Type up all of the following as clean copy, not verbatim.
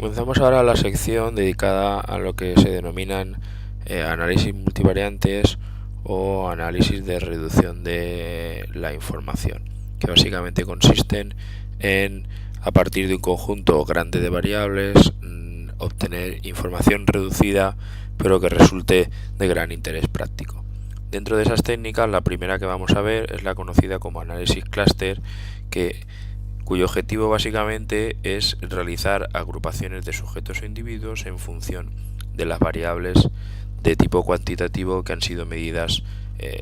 Comenzamos ahora la sección dedicada a lo que se denominan análisis multivariantes o análisis de reducción de la información, que básicamente consisten en, a partir de un conjunto grande de variables, obtener información reducida pero que resulte de gran interés práctico. Dentro de esas técnicas, la primera que vamos a ver es la conocida como análisis clúster, cuyo objetivo básicamente es realizar agrupaciones de sujetos o individuos en función de las variables de tipo cuantitativo que han sido medidas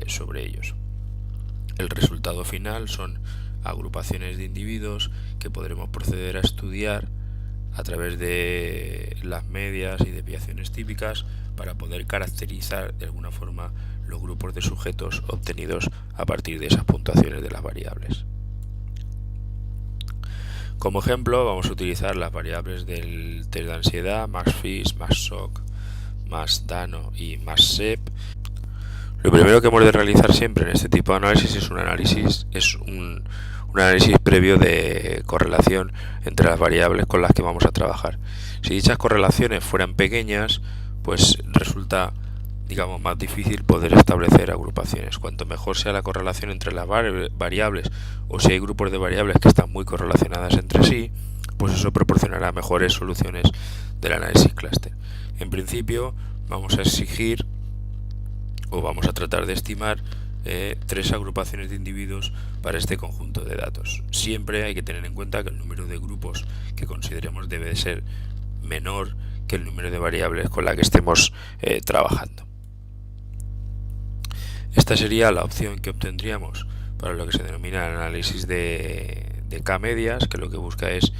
sobre ellos. El resultado final son agrupaciones de individuos que podremos proceder a estudiar a través de las medias y desviaciones típicas para poder caracterizar de alguna forma los grupos de sujetos obtenidos a partir de esas puntuaciones de las variables. Como ejemplo vamos a utilizar las variables del test de ansiedad, MAX-FIS, MAX-SOC, MAX-DANO y MAX-SEP. Lo primero que hemos de realizar siempre en este tipo de análisis es un análisis previo de correlación entre las variables con las que vamos a trabajar. Si dichas correlaciones fueran pequeñas, pues resulta más difícil poder establecer agrupaciones. Cuanto mejor sea la correlación entre las variables, o si hay grupos de variables que están muy correlacionadas entre sí, pues eso proporcionará mejores soluciones del análisis clúster. En principio vamos a exigir o vamos a tratar de estimar 3 agrupaciones de individuos para este conjunto de datos. Siempre hay que tener en cuenta que el número de grupos que consideremos debe de ser menor que el número de variables con la que estemos trabajando. Esta sería la opción que obtendríamos para lo que se denomina el análisis de K-medias, que lo que busca es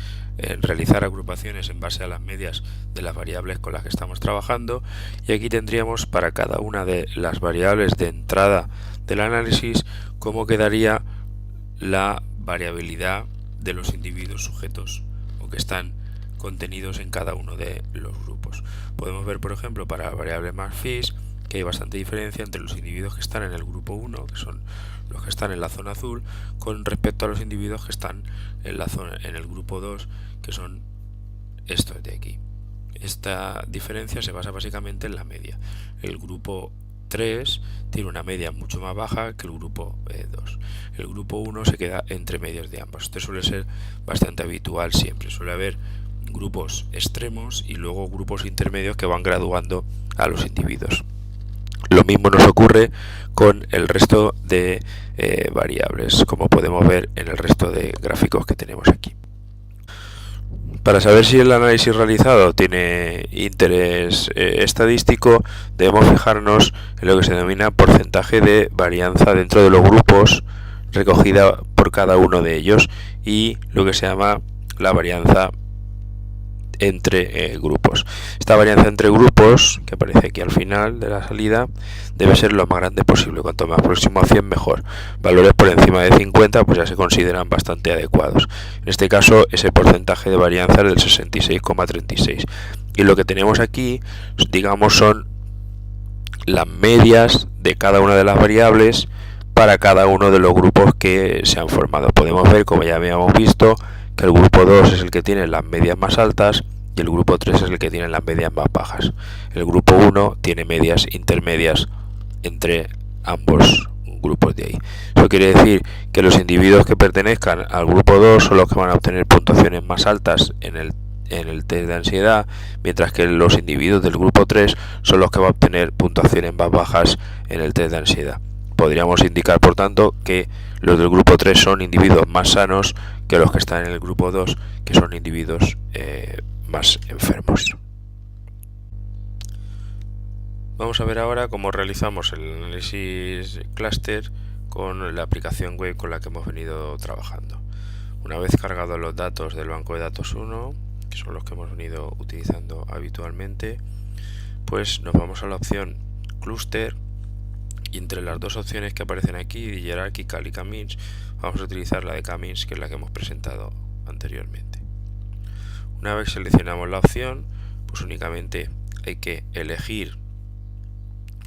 realizar agrupaciones en base a las medias de las variables con las que estamos trabajando, y aquí tendríamos para cada una de las variables de entrada del análisis cómo quedaría la variabilidad de los individuos sujetos o que están contenidos en cada uno de los grupos. Podemos ver, por ejemplo, para la variable MAX-FIS que hay bastante diferencia entre los individuos que están en el grupo 1, que son los que están en la zona azul, con respecto a los individuos que están en el grupo 2, que son estos de aquí. Esta diferencia se basa básicamente en la media. El grupo 3 tiene una media mucho más baja que el grupo 2. El grupo 1 se queda entre medios de ambos. Esto suele ser bastante habitual siempre. Suele haber grupos extremos y luego grupos intermedios que van graduando a los individuos. Lo mismo nos ocurre con el resto de variables, como podemos ver en el resto de gráficos que tenemos aquí. Para saber si el análisis realizado tiene interés estadístico, debemos fijarnos en lo que se denomina porcentaje de varianza dentro de los grupos recogida por cada uno de ellos y lo que se llama la varianza entre grupos. Esta varianza entre grupos, que aparece aquí al final de la salida, debe ser lo más grande posible. Cuanto más próximo a 100 mejor. Valores por encima de 50 pues ya se consideran bastante adecuados. En este caso ese porcentaje de varianza es del 66,36. Y lo que tenemos aquí, son las medias de cada una de las variables para cada uno de los grupos que se han formado. Podemos ver, como ya habíamos visto, que el grupo 2 es el que tiene las medias más altas y el grupo 3 es el que tiene las medias más bajas. El grupo 1 tiene medias intermedias entre ambos grupos de ahí. Eso quiere decir que los individuos que pertenezcan al grupo 2 son los que van a obtener puntuaciones más altas en el test de ansiedad, mientras que los individuos del grupo 3 son los que van a obtener puntuaciones más bajas en el test de ansiedad. Podríamos indicar, por tanto, que los del grupo 3 son individuos más sanos que los que están en el grupo 2, que son individuos más enfermos. Vamos a ver ahora cómo realizamos el análisis clúster con la aplicación web con la que hemos venido trabajando. Una vez cargados los datos del banco de datos 1, que son los que hemos venido utilizando habitualmente, pues nos vamos a la opción Cluster. Y entre las dos opciones que aparecen aquí, de Hierarchical y K-means, vamos a utilizar la de K-means, que es la que hemos presentado anteriormente. Una vez seleccionamos la opción, pues únicamente hay que elegir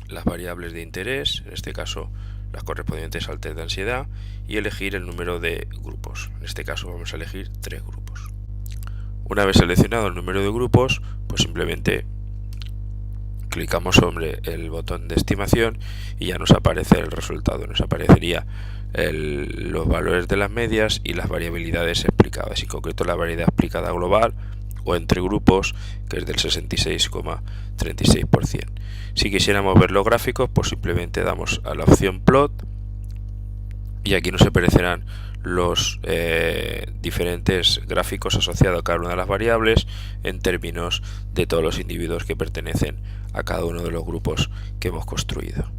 las variables de interés, en este caso las correspondientes al test de ansiedad, y elegir el número de grupos. En este caso vamos a elegir 3 grupos. Una vez seleccionado el número de grupos, pues simplemente clicamos sobre el botón de estimación y ya nos aparece el resultado. Nos aparecería los valores de las medias y las variabilidades explicadas, en concreto la variedad explicada global o entre grupos, que es del 66,36%. Si quisiéramos ver los gráficos, pues simplemente damos a la opción plot y aquí nos aparecerán los diferentes gráficos asociados a cada una de las variables en términos de todos los individuos que pertenecen a cada uno de los grupos que hemos construido.